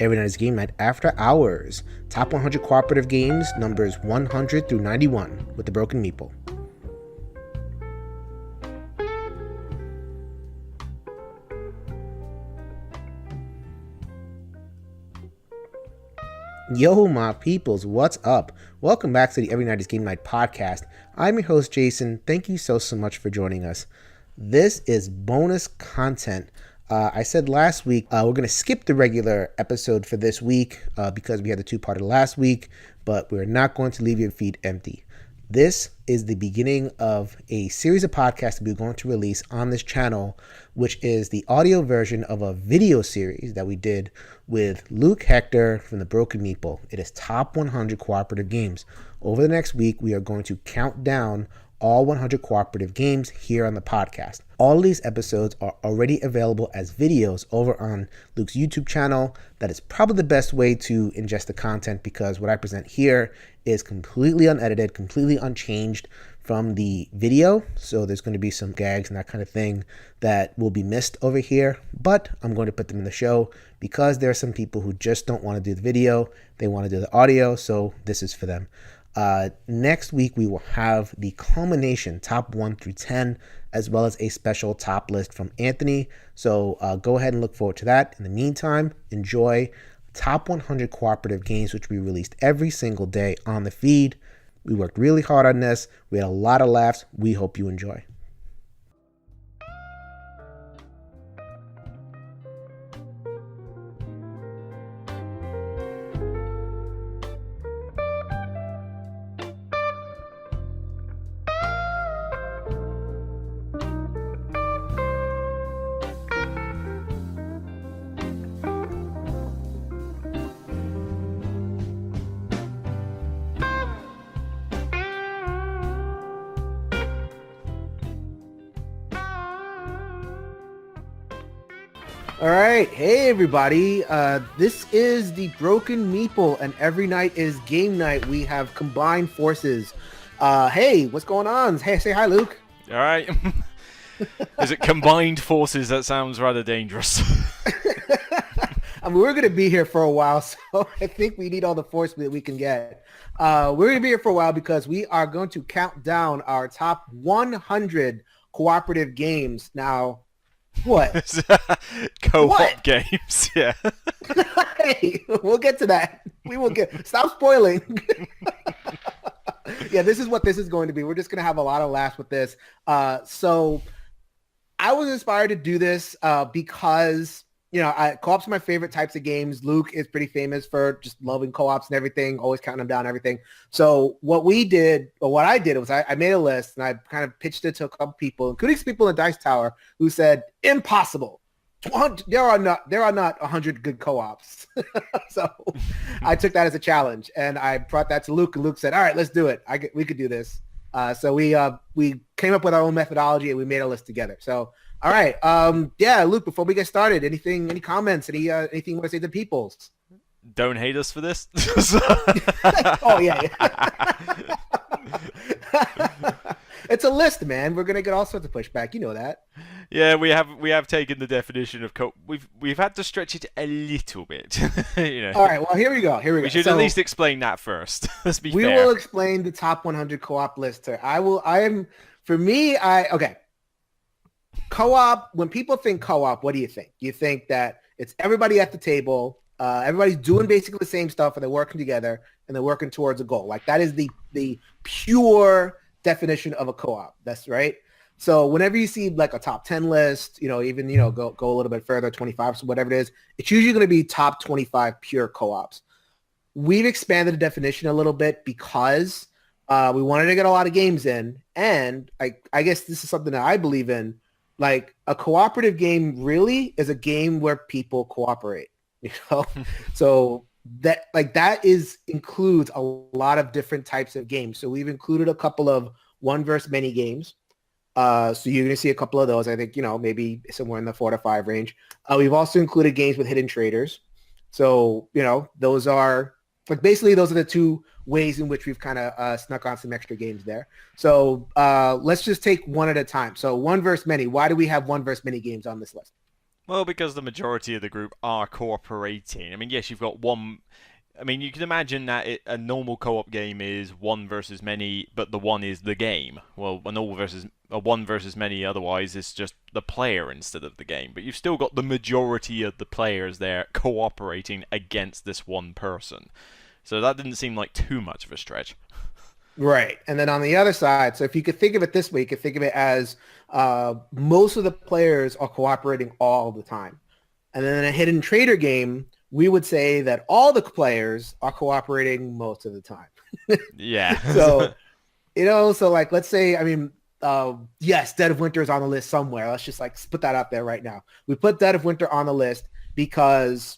Every night is game night after hours. Top 100 cooperative games, numbers 100 through 91, with the Broken Meeple. Yo, my peoples, what's up? Welcome back to the Every Night is Game Night podcast. I'm your host, Jason. Thank you so much for joining us. This is bonus content. I said last week we're going to skip the regular episode for this week because we had the two-parter last week, but we're not going to leave your feed empty. This is the beginning of a series of podcasts that we're going to release on this channel, which is the audio version of a video series that we did with Luke Hector from the Broken Meeple. It is top 100 cooperative games. Over the next week, we are going to count down all 100 cooperative games here on the podcast. All of these episodes are already available as videos over on Luke's YouTube channel. That is probably the best way to ingest the content because what I present here is completely unedited, completely unchanged from the video. So there's going to be some gags and that kind of thing that will be missed over here, but I'm going to put them in the show because there are some people who just don't want to do the video. They want to do the audio. So this is for them. Next week, we will have the culmination top 1 through 10, as well as a special top list from Anthony. So go ahead and look forward to that. In the meantime, enjoy top 100 cooperative games, which we released every single day on the feed. We worked really hard on this. We had a lot of laughs. We hope you enjoy. All right. Hey, everybody. This is the Broken Meeple, and every night is game night. We have combined forces. Hey, what's going on? Hey, say hi, Luke. All right. Is it combined forces? That sounds rather dangerous. I mean, we're going to be here for a while, so I think we need all the force that we can get. We're going to be here for a while because we are going to count down our top 100 cooperative games. Now, what? Co-op games, yeah. Hey, we'll get to that. We will get. Stop spoiling. Yeah, this is what this is going to be. We're just going to have a lot of laughs with this. So I was inspired to do this because, you know, co-ops are my favorite types of games. Luke is pretty famous for just loving co-ops and everything, always counting them down and everything. So what I did was I made a list and I kind of pitched it to a couple people, including some people in the Dice Tower who said, impossible. There are not 100 good co-ops. So I took that as a challenge and I brought that to Luke, and Luke said, all right, let's do it. We could do this. So we came up with our own methodology and we made a list together. So, all right. Yeah, Luke, before we get started, any comments, anything you want to say to peoples? Don't hate us for this. Oh, yeah. It's a list, man. We're gonna get all sorts of pushback. You know that. Yeah, we have taken the definition of we've had to stretch it a little bit. You know. All right. Well, here we go. We should at least explain that first. Let's be fair. We will explain the top 100 co-op list. Okay. Co-op. When people think co-op, what do you think? You think that it's everybody at the table. Everybody's doing basically the same stuff, and they're working together, and they're working towards a goal. Like that is the pure definition of a co-op. That's right. So whenever you see like a top 10 list, even, go a little bit further, 25, so whatever it is, it's usually going to be top 25 pure co-ops. We've expanded the definition a little bit because we wanted to get a lot of games in. And I guess this is something that I believe in. Like a cooperative game really is a game where people cooperate, So that includes a lot of different types of games. So we've included a couple of one versus many games. So you're going to see a couple of those. I think, maybe somewhere in the 4 to 5 range. We've also included games with hidden traders. So, those are those are the two ways in which we've kind of snuck on some extra games there. So let's just take one at a time. So one versus many. Why do we have one versus many games on this list? Well, because the majority of the group are cooperating. I mean, yes, you've got one. I mean, you can imagine that a normal co-op game is one versus many, but the one is the game. Well, a one versus many otherwise is just the player instead of the game. But you've still got the majority of the players there cooperating against this one person. So that didn't seem like too much of a stretch. Right. And then on the other side, so if you could think of it this way, you could think of it as most of the players are cooperating all the time. And then in a hidden trader game, we would say that all the players are cooperating most of the time. Yeah. So, so like, let's say, I mean, yes, Dead of Winter is on the list somewhere. Let's just like put that out there right now. We put Dead of Winter on the list because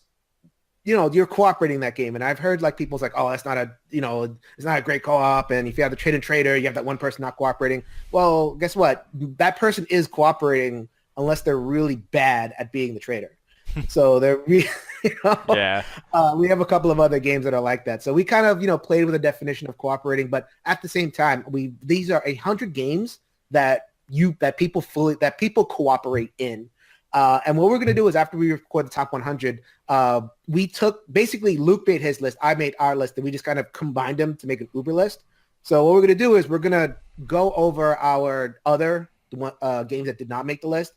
you're cooperating in that game. And I've heard like people's like, oh, that's not it's not a great co-op. And if you have the trade and trader, you have that one person not cooperating. Well, guess what? That person is cooperating unless they're really bad at being the trader. So they're Yeah. We have a couple of other games that are like that. So we kind of, played with the definition of cooperating, but at the same time, these are 100 games that people cooperate in. And what we're going to do is after we record the top 100, we took basically Luke made his list. I made our list and we just kind of combined them to make an Uber list. So what we're going to do is we're going to go over our other games that did not make the list.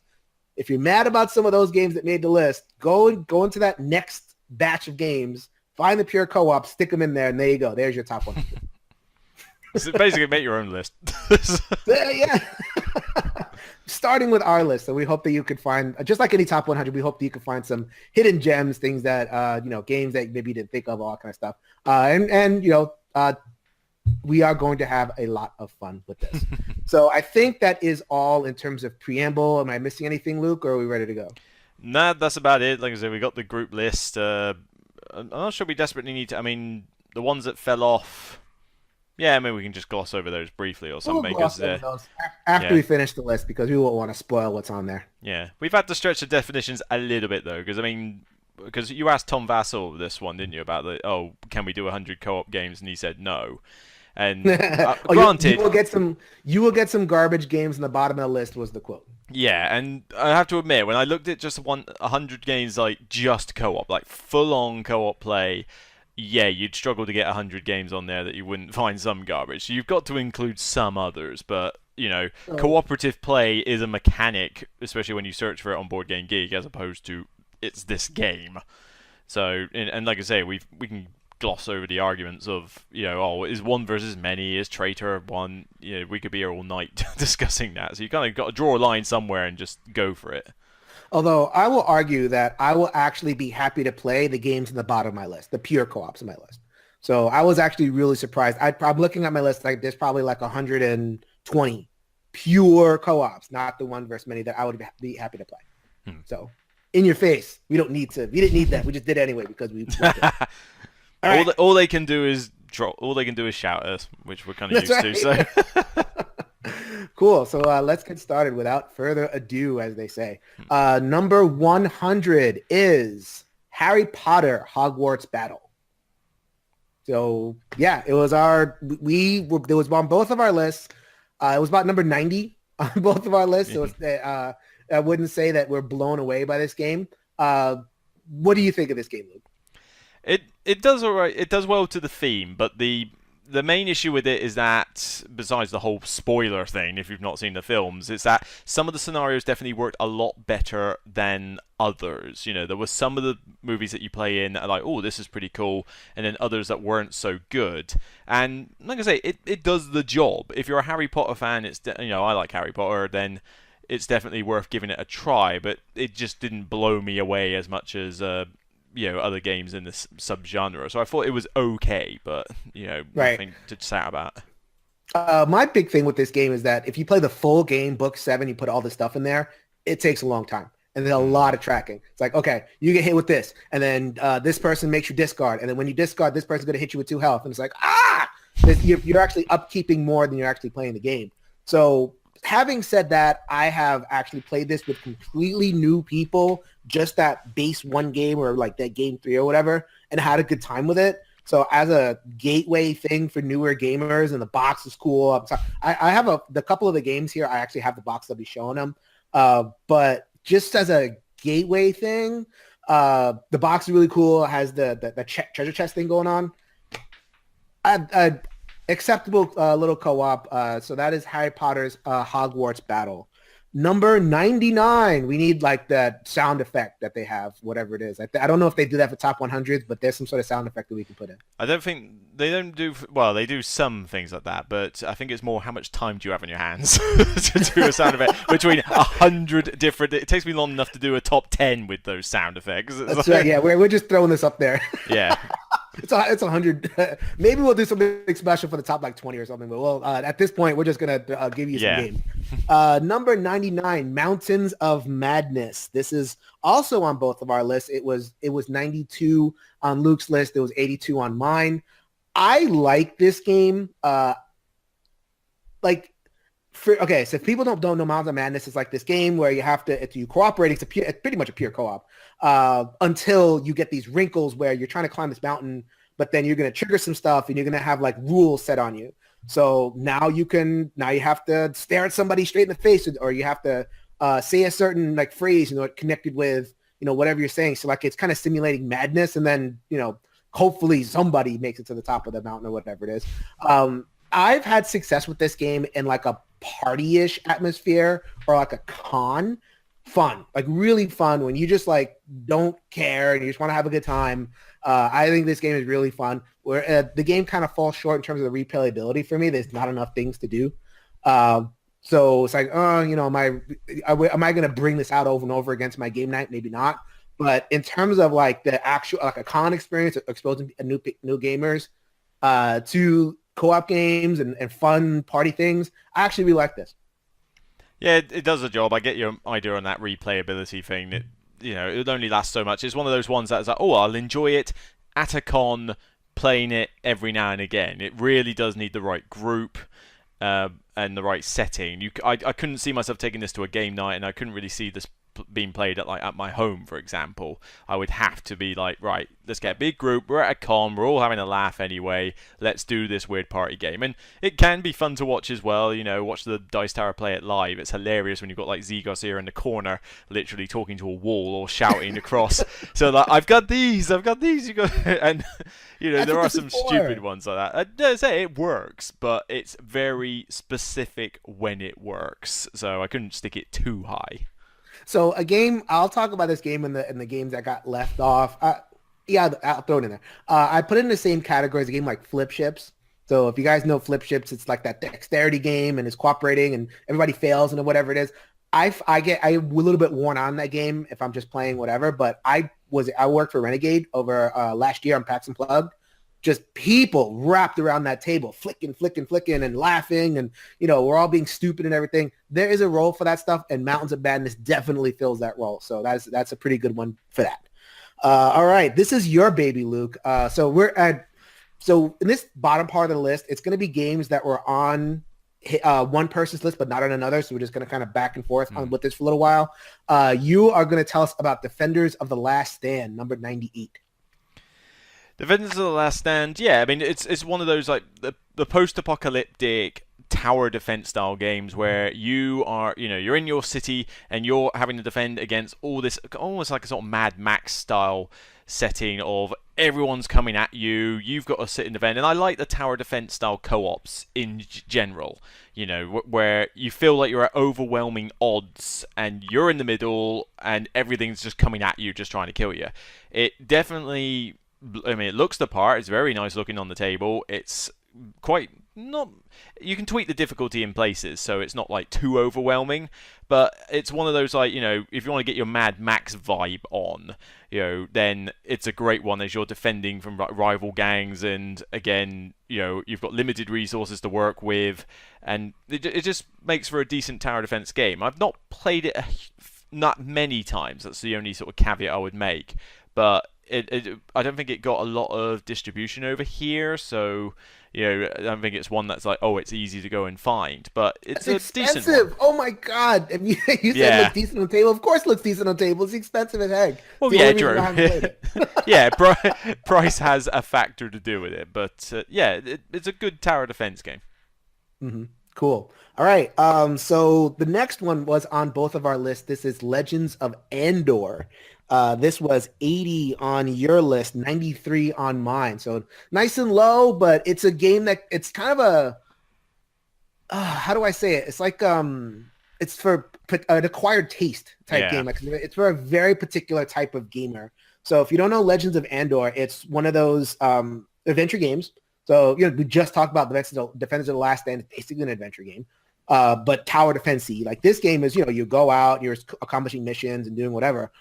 If you're mad about some of those games that made the list, go into that next batch of games, find the pure co-op, stick them in there, and there you go. There's your top 100. So basically, make your own list. Yeah. Starting with our list, so we hope that you could find, just like any top 100, we hope that you can find some hidden gems, things that games that maybe you didn't think of, all that kind of stuff. We are going to have a lot of fun with this. So I think that is all in terms of preamble. Am I missing anything, Luke, or are we ready to go? Nah, that's about it. Like I said, we got the group list. I'm not sure we desperately need to. I mean, the ones that fell off. Yeah, maybe we can just gloss over those briefly or something. Gloss over those after we finish the list because we won't want to spoil what's on there. Yeah, we've had to stretch the definitions a little bit though, because you asked Tom Vassell this one, didn't you, about can we do 100 co-op games, and he said no. And granted, you will get some garbage games in the bottom of the list was the quote. Yeah, and I have to admit, when I looked at just 100 games like just co-op, like full-on co-op play, yeah, you'd struggle to get 100 games on there that you wouldn't find some garbage. So you've got to include some others, but cooperative play is a mechanic, especially when you search for it on Board Game Geek, as opposed to it's this game. So, and like I say, we can gloss over the arguments of, is one versus many, is traitor one, we could be here all night discussing that. So you kind of got to draw a line somewhere and just go for it. Although I will argue that I will actually be happy to play the games in the bottom of my list, the pure co-ops in my list. So I was actually really surprised. I'm looking at my list, like there's probably like 120 pure co-ops, not the one versus many that I would be happy to play. So in your face, we didn't need that. We just did it anyway because we all they can do is shout at us, which we're kind of used to. So cool. So let's get started without further ado, as they say. Number 100 is Harry Potter Hogwarts Battle. So yeah, it was it was on both of our lists. It was about number 90 on both of our lists. So I wouldn't say that we're blown away by this game. What do you think of this game, Luke? It does all right. It does well to the theme, but the main issue with it is that, besides the whole spoiler thing, if you've not seen the films, it's that some of the scenarios definitely worked a lot better than others. There were some of the movies that you play in that are like, oh, this is pretty cool, and then others that weren't so good. And like I say, it does the job. If you're a Harry Potter fan, I like Harry Potter, then it's definitely worth giving it a try. But it just didn't blow me away as much as other games in this subgenre. So I thought it was okay, but nothing to chat about. My big thing with this game is that if you play the full game, book 7, you put all this stuff in there, it takes a long time. And there's a lot of tracking. It's like, okay, you get hit with this, and then this person makes you discard, and then when you discard, this person's going to hit you with 2 health. And it's like, you're actually upkeeping more than you're actually playing the game. So having said that, I have actually played this with completely new people, just that base 1 game or like that game 3 or whatever, and had a good time with it. So as a gateway thing for newer gamers, and the box is cool. I have the couple of the games here. I actually have the box. I'll be showing them. But just as a gateway thing. The box is really cool. It has the treasure chest thing going on. Acceptable little co-op. So that is Harry Potter's Hogwarts Battle. Number 99. We need like that sound effect that they have, whatever it is. I don't know if they do that for top 100s, but there's some sort of sound effect that we can put in. I don't think they don't do well. They do some things like that, but I think it's more how much time do you have in your hands to do a sound effect between 100 different. It takes me long enough to do a top 10 with those sound effects. That's right. Yeah, we're just throwing this up there. Yeah. It's 100. Maybe we'll do something special for the top like 20 or something. But well, at this point, we're just gonna give you some games. Number 99, Mountains of Madness. This is also on both of our lists. It was 92 on Luke's list. It was 82 on mine. I like this game. So if people don't know Mountains of Madness, it's like this game where you have to, if you cooperate, it's pretty much a pure co-op until you get these wrinkles where you're trying to climb this mountain, but then you're going to trigger some stuff and you're going to have like rules set on you. So now you have to stare at somebody straight in the face, or you have to say a certain like phrase, connected with, whatever you're saying. So like it's kind of simulating madness, and then, hopefully somebody makes it to the top of the mountain or whatever it is. I've had success with this game in like a party-ish atmosphere or like a con. Fun, like really fun when you just like don't care and you just want to have a good time. I think this game is really fun. Where the game kind of falls short in terms of the replayability for me. There's not enough things to do. So it's like, am I going to bring this out over and over against my game night? Maybe not. But in terms of like the actual like a con experience, exposing new gamers to co-op games and fun party things, I actually really like this. Yeah, it does a job. I get your idea on that replayability thing. It only lasts so much. It's one of those ones that's like, I'll enjoy it at a con, playing it every now and again. It really does need the right group and the right setting. I couldn't see myself taking this to a game night, and I couldn't really see this being played at my home, for example. I would have to be like, right, let's get a big group, we're at a con, we're all having a laugh anyway, let's do this weird party game. And it can be fun to watch as well, watch the Dice Tower play it live. It's hilarious when you've got like Zigos here in the corner literally talking to a wall or shouting across. So like, I've got these, you got and there are some stupid ones like that. I don't say it works, but it's very specific when it works, so I couldn't stick it too high. So a game, I'll talk about this game in the games that got left off. I'll throw it in there. I put it in the same category as a game like Flip Ships. So if you guys know Flip Ships, it's like that dexterity game and it's cooperating and everybody fails and whatever it is. I'm a little bit worn on that game if I'm just playing whatever, but I worked for Renegade over last year on PAX Unplugged. Just people wrapped around that table, flicking and laughing, and we're all being stupid and everything. There is a role for that stuff, and Mountains of Madness definitely fills that role. So that's a pretty good one for that. All right, this is your baby, Luke. So in this bottom part of the list, it's going to be games that were on one person's list but not on another. So we're just going to kind of back and forth on with this for a little while. You are going to tell us about Defenders of the Last Stand, number 98. Defenders of the Last Stand, yeah, I mean, it's one of those, like, the post-apocalyptic tower defense style games where you are, you're in your city and you're having to defend against all this, almost like a sort of Mad Max style setting of everyone's coming at you, you've got to sit and defend. And I like the tower defense style co-ops in general, where you feel like you're at overwhelming odds and you're in the middle and everything's just coming at you, just trying to kill you. It definitely... it looks the part. It's very nice looking on the table. It's quite not... You can tweak the difficulty in places, so it's not like too overwhelming. But it's one of those, like, if you want to get your Mad Max vibe on, then it's a great one as you're defending from rival gangs. And again, you've got limited resources to work with, and it just makes for a decent tower defense game. I've not played it not many times. That's the only sort of caveat I would make. But I don't think it got a lot of distribution over here, so I don't think it's one that's like, it's easy to go and find. But it's expensive. Decent one. Oh my god! You said it looks decent on the table. Of course, it looks decent on the table. It's expensive as heck. Well, yeah, Drew. Yeah, price has a factor to do with it, but it's a good tower defense game. Mm-hmm. Cool. All right. So the next one was on both of our lists. This is Legends of Andor. This was 80 on your list, 93 on mine. So nice and low, but it's a game that it's kind of a how do I say it? It's like it's for an acquired taste type Yeah. game. Like, it's for a very particular type of gamer. So if you don't know Legends of Andor, it's one of those adventure games. So we just talked about Defenders of the Last Stand. It's basically an adventure game, but tower defense-y. Like this game is, you go out, you're accomplishing missions and doing whatever,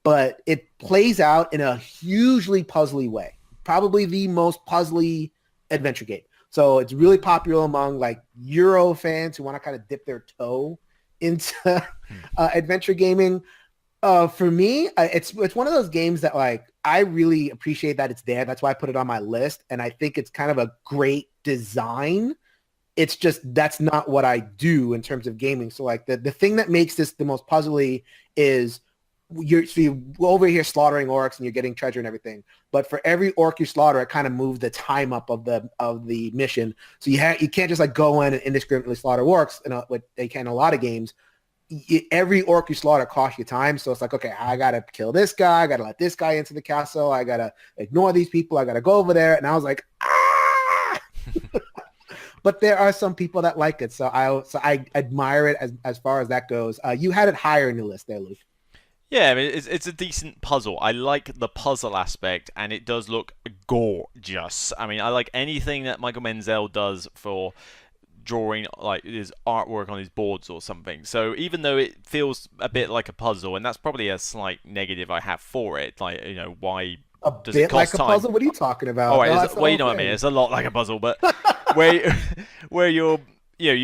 but it plays out in a hugely puzzly way. Probably the most puzzly adventure game. So it's really popular among like Euro fans who want to kind of dip their toe into adventure gaming. For me, it's one of those games that like I really appreciate that it's there. That's why I put it on my list, and I think it's kind of a great design. It's just that's not what I do in terms of gaming. So like the thing that makes this the most puzzly is you're over here slaughtering orcs and you're getting treasure and everything. But for every orc you slaughter, it kind of moves the time up of the mission. So you can't just like go in and indiscriminately slaughter orcs, and what they can in a lot of games. Every orc you slaughter costs you time. So it's like, okay, I got to kill this guy. I got to let this guy into the castle. I got to ignore these people. I got to go over there. And I was like, ah! But there are some people that like it. So I admire it as far as that goes. You had it higher in your list there, Luke. Yeah, I mean, it's a decent puzzle. I like the puzzle aspect, and it does look gorgeous. I mean, I like anything that Michael Menzel does for drawing like his artwork on his boards or something. So even though it feels a bit like a puzzle, and that's probably a slight negative I have for it, like why A does it bit like cost a time? puzzle? What are you talking Oh, about? right, No, that's the well, you whole know what I mean. thing. It's a lot like a puzzle, but where where you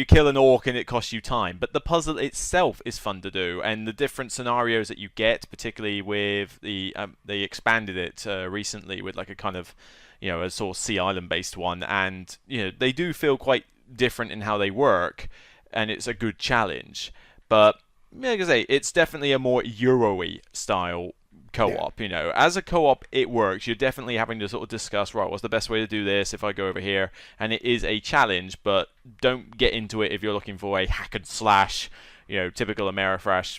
kill an orc and it costs you time, but the puzzle itself is fun to do, and the different scenarios that you get, particularly with they expanded it recently with like a kind of a sort of Sea Island based one, and they do feel quite different in how they work, and it's a good challenge. But like I say, it's definitely a more Euro-y style Yeah. co-op. As a co-op, it works. You're definitely having to sort of discuss, right, what's the best way to do this if I go over here, and it is a challenge. But don't get into it if you're looking for a hack and slash, typical Ameritrash,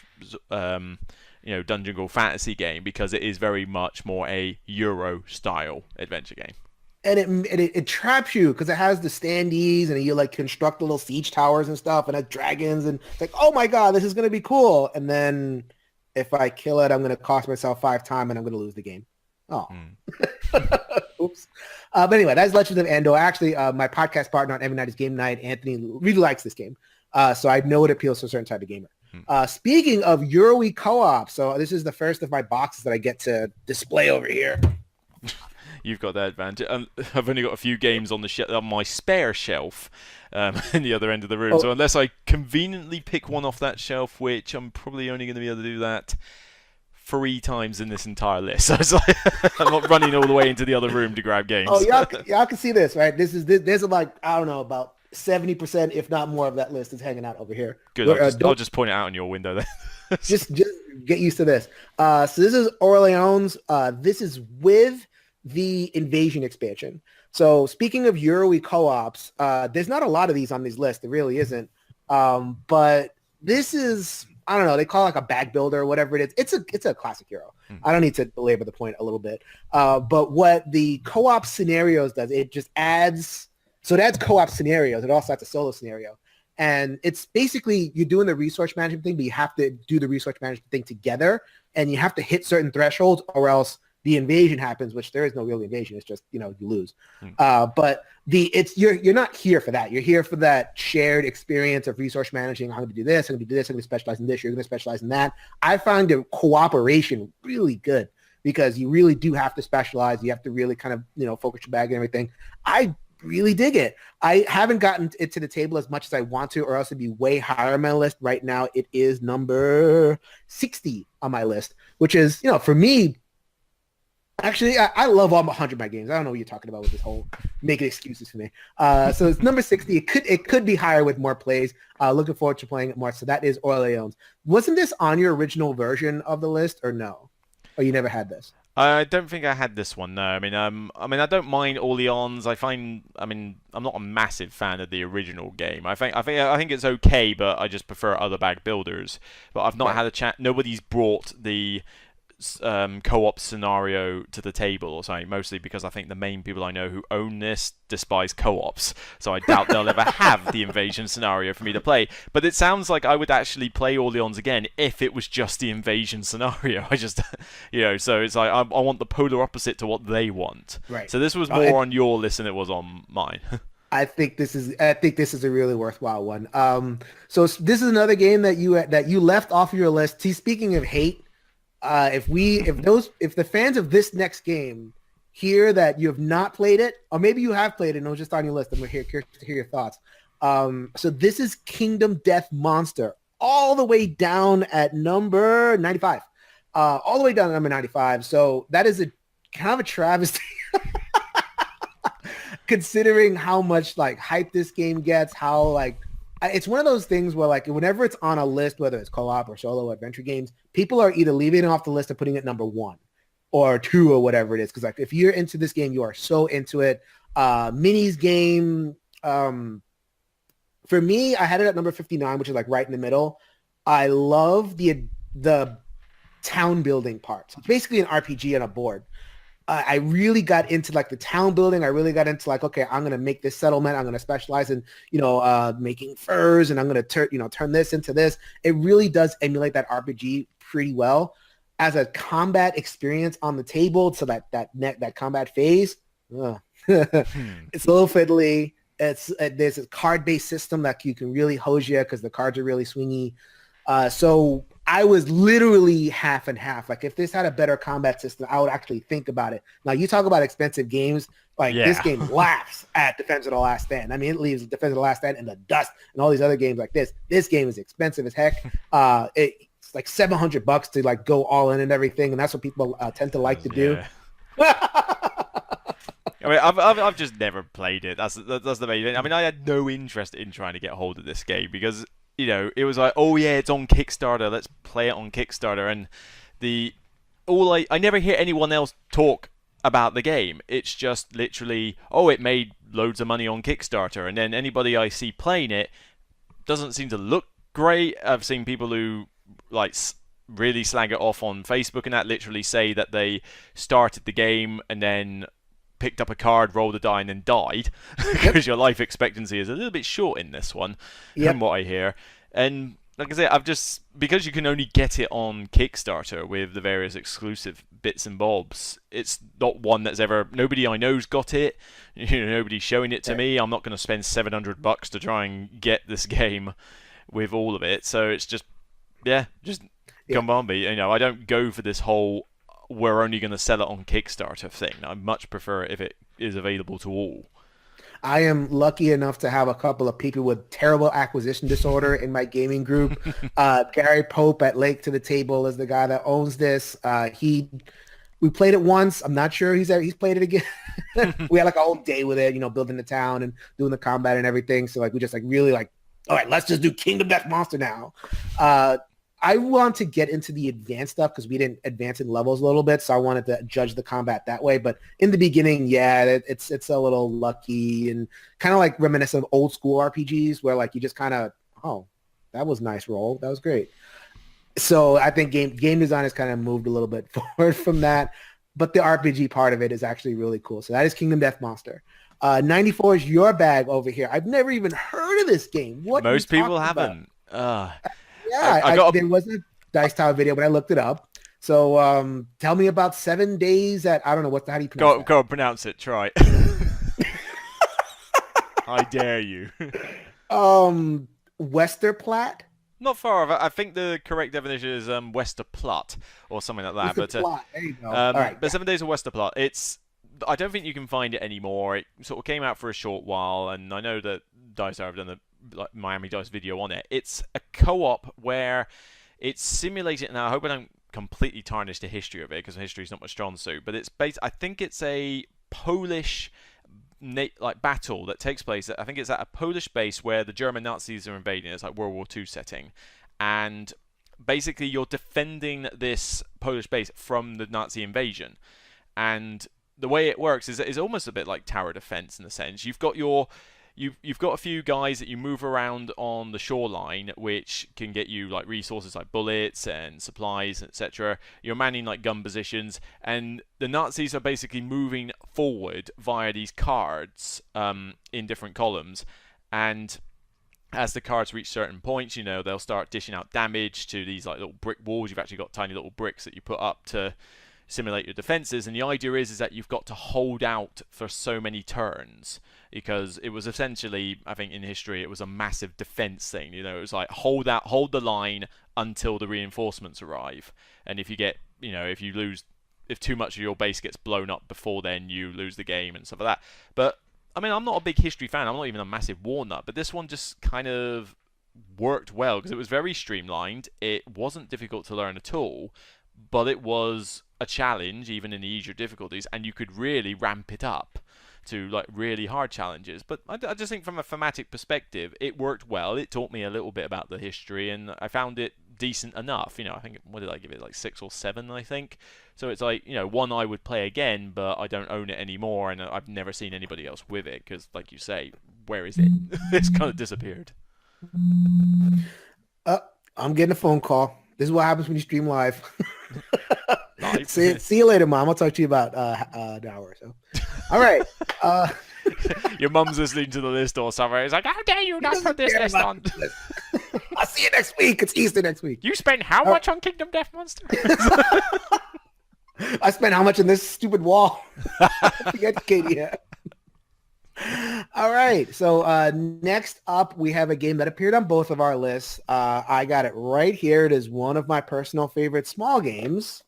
dungeon crawl fantasy game, because it is very much more a Euro style adventure game. And it traps you because it has the standees and you like construct little siege towers and stuff and has dragons and it's like, oh my God, this is going to be cool. And then if I kill it, I'm going to cost myself 5 time and I'm going to lose the game. Oh, oops. But anyway, that's Legends of Andor. Actually, my podcast partner on Every Night is Game Night, Anthony, really likes this game. So I know it appeals to a certain type of gamer. Speaking of Euro co-op, so this is the first of my boxes that I get to display over here. You've got that advantage. I've only got a few games on the on my spare shelf in the other end of the room. Oh, So unless I conveniently pick one off that shelf, which I'm probably only going to be able to do that 3 times in this entire list. So it's like I'm not running all the way into the other room to grab games. oh, y'all can see this, right? There's like, I don't know, about 70%, if not more of that list is hanging out over here. Good. I'll just point it out on your window then. just get used to this. So this is Orleans. This is with the Invasion expansion. So speaking of Euro co-ops, there's not a lot of these on these lists. There really isn't. But this is, I don't know, they call it like a bag builder or whatever it is. It's a classic Euro. I don't need to belabor the point a little bit. But what the co-op scenarios does, it just adds, so it adds co-op scenarios. It also adds a solo scenario. And it's basically you're doing the resource management thing, but you have to do the resource management thing together, and you have to hit certain thresholds or else the invasion happens, which there is no real invasion. It's just, you lose. But you're not here for that. You're here for that shared experience of resource managing. I'm going to do this. I'm going to do this. I'm going to specialize in this. You're going to specialize in that. I find the cooperation really good because you really do have to specialize. You have to really kind of, focus your bag and everything. I really dig it. I haven't gotten it to the table as much as I want to, or else it'd be way higher on my list. Right now, it is number 60 on my list, which is, for me, actually, I love all 100 my games. I don't know what you're talking about with this whole making excuses for me. So it's number 60. It could be higher with more plays. Looking forward to playing it more. So that is Orleans. Wasn't this on your original version of the list or no? Or you never had this? I don't think I had this one. No, I don't mind Orleans. I'm not a massive fan of the original game. I think it's okay, but I just prefer other bag builders. But I've not Right. had a chat. Nobody's brought the co-op scenario to the table or something, mostly because I think the main people I know who own this despise co-ops, so I doubt they'll ever have the invasion scenario for me to play. But it sounds like I would actually play Orleans again if it was just the invasion scenario. I just, so it's like I want the polar opposite to what they want. Right. So this was And more on your list than it was on mine. I think this is a really worthwhile one. So this is another game that you left off your list. See, speaking of hate, if the fans of this next game hear that you have not played it, or maybe you have played it and it was just on your list, I'm curious to hear your thoughts. So this is Kingdom Death Monster, all the way down at number 95. All the way down at number 95. So that is a kind of a travesty considering how much like hype this game gets, how like it's one of those things where like whenever it's on a list, whether it's co-op or solo adventure games, people are either leaving it off the list or putting it number 1 or 2 or whatever it is. Because like if you're into this game, you are so into it. Minis game. For me, I had it at number 59, which is like right in the middle. I love the town building part. So it's basically an RPG on a board. I really got into like the town building. I really got into like, okay, I'm going to make this settlement. I'm going to specialize in, making furs, and I'm going to turn this into this. It really does emulate that RPG pretty well as a combat experience on the table. So that combat phase, it's a little fiddly. There's a card-based system that you can really hose you because the cards are really swingy. So I was literally half and half. Like if this had a better combat system, I would actually think about it. Now you talk about expensive games, like this Yeah. game laughs at Defense of the Last Stand. I mean, it leaves Defense of the Last Stand in the dust and all these other games like this. This game is expensive as heck. It's like $700 to like go all in and everything. And that's what people tend to like to do. I've just never played it. That's the main thing. I mean, I had no interest in trying to get hold of this game because it was like, oh yeah, it's on Kickstarter. Let's play it on Kickstarter. And I never hear anyone else talk about the game. It's just literally, oh, it made loads of money on Kickstarter, and then anybody I see playing it doesn't seem to look great. I've seen people who like really slag it off on Facebook and that literally say that they started the game and then picked up a card, rolled a die, and then died because your life expectancy is a little bit short in this one, from what I hear. And like I say, because you can only get it on Kickstarter with the various exclusive bits and bobs. It's not one that's nobody I know's got it. Nobody's showing it to me. I'm not going to spend $700 to try and get this game with all of it. So it's just come on, me. I don't go for this whole we're only going to sell it on Kickstarter thing. I much prefer it if it is available to all. I am lucky enough to have a couple of people with terrible acquisition disorder in my gaming group. Gary Pope at Lake to the Table is the guy that owns this. We played it once. I'm not sure he's played it again. We had like a whole day with it, building the town and doing the combat and everything. So like we just like really like, all right, let's just do Kingdom Death Monster now. I want to get into the advanced stuff because we didn't advance in levels a little bit, so I wanted to judge the combat that way. But in the beginning, it's a little lucky and kind of like reminiscent of old school RPGs where like you just kind of, oh, that was nice roll, that was great. So I think game design has kind of moved a little bit forward from that, but the RPG part of it is actually really cool. So that is Kingdom Death Monster. 94 is your bag over here. I've never even heard of this game. What most people haven't. There was a Dice Tower video, but I looked it up. So tell me about 7 days at, I don't know, how do you pronounce that? Go on, pronounce it, try. I dare you. Westerplatte? Not far off. I think the correct definition is Westerplatte or something like that. Westerplatte, there you go. All right. But 7 days of Westerplatte, I don't think you can find it anymore. It sort of came out for a short while, and I know that Dice Tower have done a Miami Dice video on it. It's a co-op where it's simulated. Now, I hope I don't completely tarnish the history of it because history is not my strong suit. But it's based. I think it's a Polish battle that takes place. I think it's at a Polish base where the German Nazis are invading. It's like World War II setting, and basically you're defending this Polish base from the Nazi invasion, and the way it works is almost a bit like tower defense in a sense. You've got a few guys that you move around on the shoreline, which can get you like resources like bullets and supplies, etc. You're manning like gun positions, and the Nazis are basically moving forward via these cards in different columns, and as the cards reach certain points, they'll start dishing out damage to these like little brick walls. You've actually got tiny little bricks that you put up to simulate your defenses, and the idea is that you've got to hold out for so many turns, because it was essentially, I think in history, it was a massive defense thing. It was like hold the line until the reinforcements arrive, and if you get, if too much of your base gets blown up before then, you lose the game and stuff like that. But I mean, I'm not a big history fan. I'm not even a massive war nut, but this one just kind of worked well because it was very streamlined. It wasn't difficult to learn at all, but it was a challenge even in the easier difficulties, and you could really ramp it up to like really hard challenges. But I just think from a thematic perspective, it worked well. It taught me a little bit about the history, and I found it decent enough. I think, what did I give it, like 6 or 7, I think. So it's like, one I would play again, but I don't own it anymore, and I've never seen anybody else with it because, like you say, where is it? It's kind of disappeared. I'm getting a phone call. This is what happens when you stream live. Live. See you later, Mom. I'll talk to you about an hour or so. All right. Your mum's listening to the list or something. It's like, how dare you not put this list on? I'll see you next week. It's Easter next week. You spent how much on Kingdom Death Monster? I spent how much on this stupid wall? Forget Katie. All right. So next up, we have a game that appeared on both of our lists. I got it right here. It is one of my personal favorite small games.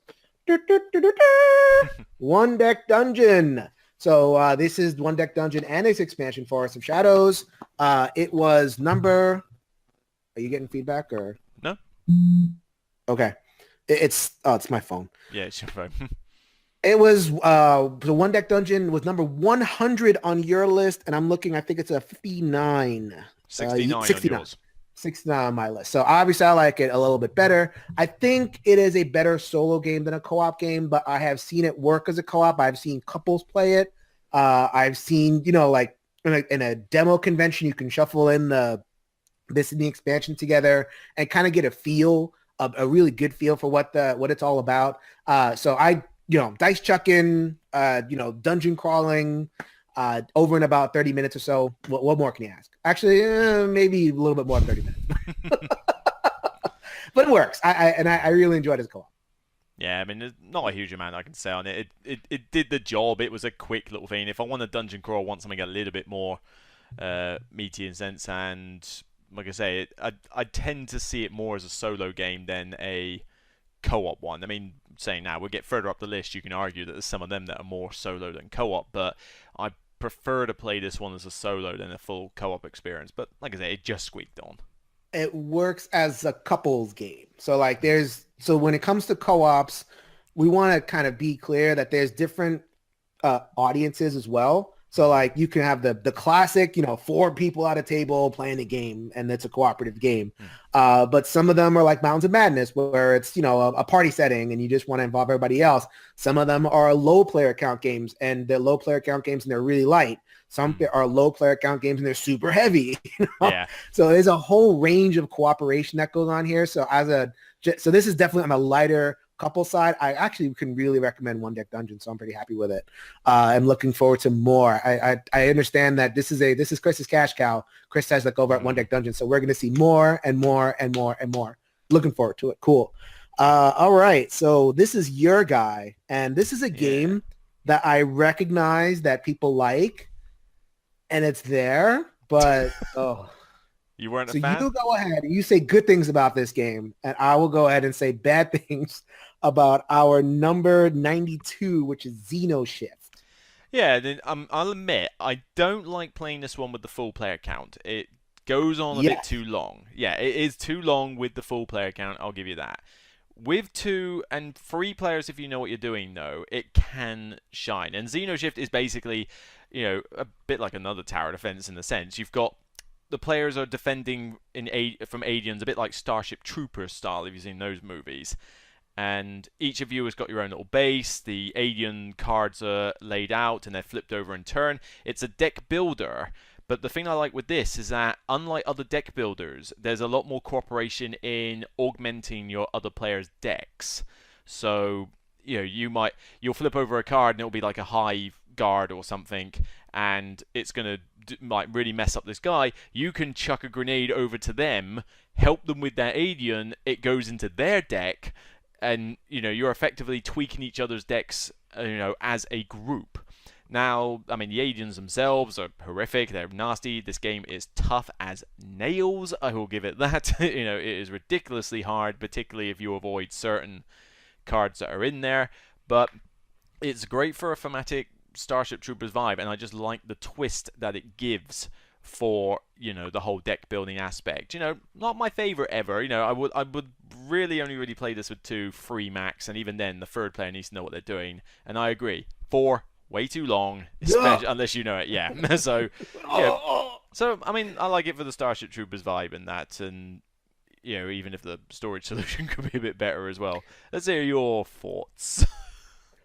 One Deck Dungeon. So this is One Deck Dungeon and its expansion, Forest of Shadows. It was number... Are you getting feedback or... No. Okay. It's my phone. Yeah, it's your phone. It was the One Deck Dungeon was number 100 on your list, and I'm looking. I think it's a 59. 69 69. on yours. 69 on my list. So obviously, I like it a little bit better. I think it is a better solo game than a co-op game, but I have seen it work as a co-op. I've seen couples play it. I've seen, like in a demo convention, you can shuffle in this and the expansion together and kind of get a really good feel for what it's all about. So I. Dice chucking, dungeon crawling, over in about 30 minutes or so. What more can you ask? Actually, maybe a little bit more than 30 minutes. But it works. I really enjoyed it as co-op. Yeah, I mean, there's not a huge amount I can say on it. It did the job. It was a quick little thing. If I want a dungeon crawl, I want something a little bit more meaty in sense. And like I say, I tend to see it more as a solo game than a co-op one. I mean, saying now, we'll get further up the list, you can argue that there's some of them that are more solo than co-op, but I prefer to play this one as a solo than a full co-op experience. But like I say, it just squeaked on. It works as a couples game. So when it comes to co-ops, we want to kind of be clear that there's different audiences as well. So like you can have the classic, 4 people at a table playing a game, and it's a cooperative game. But some of them are like Mountains of Madness, where it's, a party setting and you just want to involve everybody else. Some of them are low player count games, and they're low player count games and they're really light. Some are low player count games and they're super heavy. Yeah. So there's a whole range of cooperation that goes on here. So so this is definitely on the lighter couple side. I actually can really recommend One Deck Dungeon, so I'm pretty happy with it. I'm looking forward to more. I understand that this is Chris's cash cow. Chris has over at One Deck Dungeon, so we're going to see more and more and more and more. Looking forward to it. Cool. All right, so this is your guy, and this is a game that I recognize that people like, and it's there, but You weren't so a fan? you go ahead and you say good things about this game, and I will go ahead and say bad things about our number 92, which is Xenoshyft. Yeah, then I'll admit, I don't like playing this one with the full player count. It goes on a bit too long. Yeah, it is too long with the full player count, I'll give you that. With 2 and 3 players, if you know what you're doing, though, it can shine. And Xenoshyft is basically, a bit like another tower defense in the sense. You've got the players are defending from aliens, a bit like Starship Troopers style, if you've seen those movies. And each of you has got your own little base. The alien cards are laid out and they're flipped over in turn. It's a deck builder. But the thing I like with this is that, unlike other deck builders, there's a lot more cooperation in augmenting your other players' decks. So, you'll flip over a card and it'll be like a hive guard or something, and it's gonna really mess up this guy. You can chuck a grenade over to them, help them with their alien. It goes into their deck, and you're effectively tweaking each other's decks, as a group. Now, I mean, the aliens themselves are horrific. They're nasty. This game is tough as nails. I will give it that. It is ridiculously hard, particularly if you avoid certain cards that are in there. But it's great for a thematic Starship Troopers vibe, and I just like the twist that it gives for the whole deck building aspect. Not my favorite ever. I would really only really play this with 2, 3 max, and even then the third player needs to know what they're doing. And I agree, 4 way too long, especially unless you know it. Yeah. So I mean, I like it for the Starship Troopers vibe and that, and even if the storage solution could be a bit better as well. Let's hear your thoughts.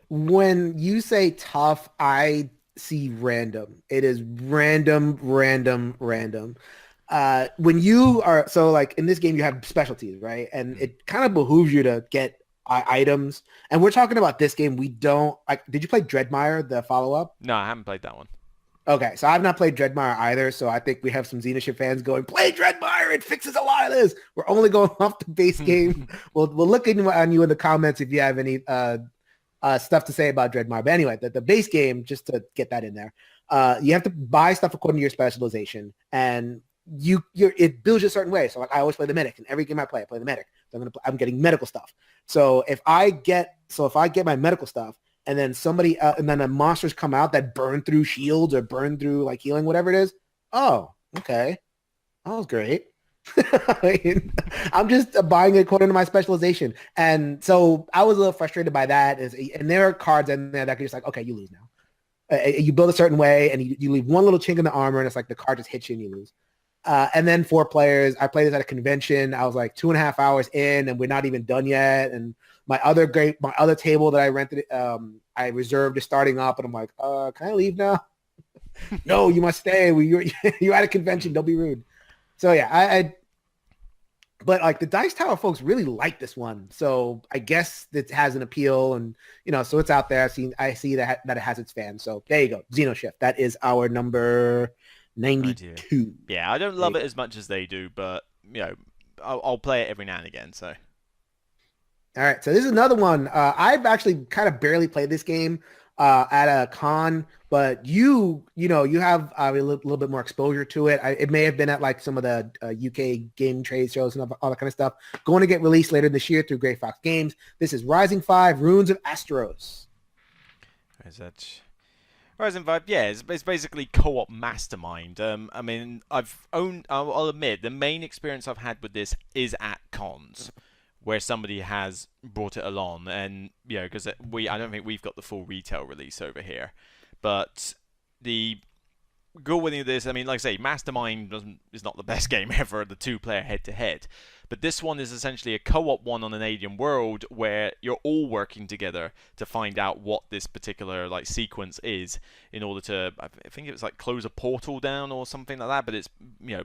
When you say tough, I see random. It is random. When you are, so like in this game, you have specialties, right? And it kind of behooves you to get items. And we're talking about this game. We don't, like, did you play Dreadmire, the follow-up? No, I haven't played that one. Okay, so I've not played Dreadmire either, so I think we have some Xenoshyft fans going, play Dreadmire, it fixes a lot of this. We're only going off the base game. We'll look on you in the comments if you have any stuff to say about Dreadmire. But anyway, the base game, just to get that in there, you have to buy stuff according to your specialization, and it builds you a certain way. So like I always play the medic. In every game I play the medic. So I'm getting medical stuff. So if I get my medical stuff, and then and then the monsters come out that burn through shields or burn through like healing, whatever it is. Oh, okay. That was great. I'm just buying it according to my specialization. And so I was a little frustrated by that. And there are cards in there that are just like, okay, you lose now. You build a certain way and you leave one little chink in the armor and it's like the card just hits you and you lose. And then 4 players, I played this at a convention. I was like 2.5 hours in and we're not even done yet. And my other table that I rented, I reserved is starting up and I'm like, can I leave now? No, you must stay. You're at a convention. Don't be rude. So yeah, but like the Dice Tower folks really like this one. So I guess it has an appeal and, so it's out there. I see that it has its fans. So there you go. Xenoshyft. That is our number 92. Yeah, I don't love it as much as they do, but I'll play it every now and again. So. All right, so this is another one. I've actually kind of barely played this game at a con, but you have a little bit more exposure to it. It may have been at like some of the UK game trade shows and all that kind of stuff. Going to get released later this year through Grey Fox Games. This is Rising 5: Runes of Asteros. Is that Rising 5? Yeah, it's basically co-op Mastermind. I mean, I'll admit, the main experience I've had with this is at cons, where somebody has brought it along, and because I don't think we've got the full retail release over here, but the good with this, I mean, like I say, Mastermind is not the best game ever, the 2-player head-to-head, but this one is essentially a co-op one on an alien world where you're all working together to find out what this particular like sequence is in order to, I think it was like close a portal down or something like that, but it's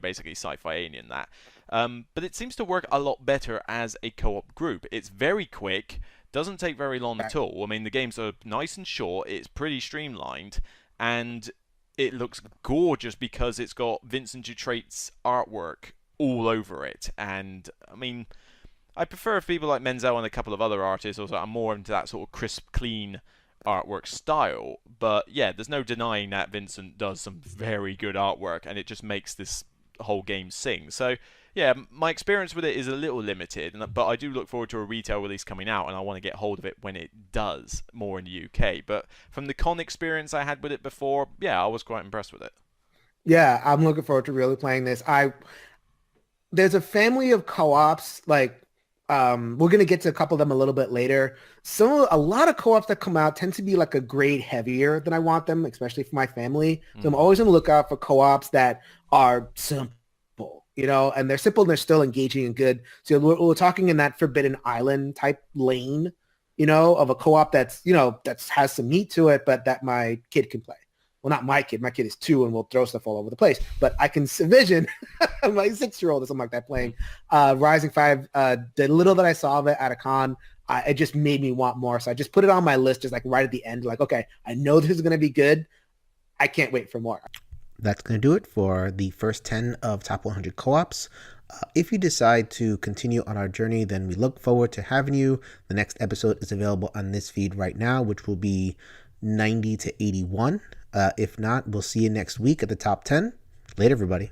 basically sci-fi alien that. But it seems to work a lot better as a co-op group. It's very quick, doesn't take very long at all. I mean, the games are nice and short, it's pretty streamlined, and it looks gorgeous because it's got Vincent Dutrait's artwork all over it. And I mean, I prefer people like Menzel and a couple of other artists also are more into that sort of crisp, clean artwork style. But yeah, there's no denying that Vincent does some very good artwork, and it just makes this whole game sing. So yeah, my experience with it is a little limited, but I do look forward to a retail release coming out, and I want to get hold of it when it does, more in the UK. But from the con experience I had with it before, yeah, I was quite impressed with it. Yeah, I'm looking forward to really playing this. There's a family of co-ops, like we're gonna get to a couple of them a little bit later. A lot of co-ops that come out tend to be like a grade heavier than I want them, especially for my family. So I'm always on the lookout for co-ops that are simple and they're simple and they're still engaging and good. So we're talking in that Forbidden Island type lane, of a co-op that's, that has some meat to it, but that my kid can play. Well, not my kid. My kid is 2 and will throw stuff all over the place. But I can envision my 6-year-old or something like that playing Rising 5. The little that I saw of it at a con, it just made me want more. So I just put it on my list, just like right at the end. Like, okay, I know this is going to be good. I can't wait for more. That's going to do it for the first 10 of Top 100 Co-ops. If you decide to continue on our journey, then we look forward to having you. The next episode is available on this feed right now, which will be 90 to 81. If not, we'll see you next week at the top 10. Later, everybody.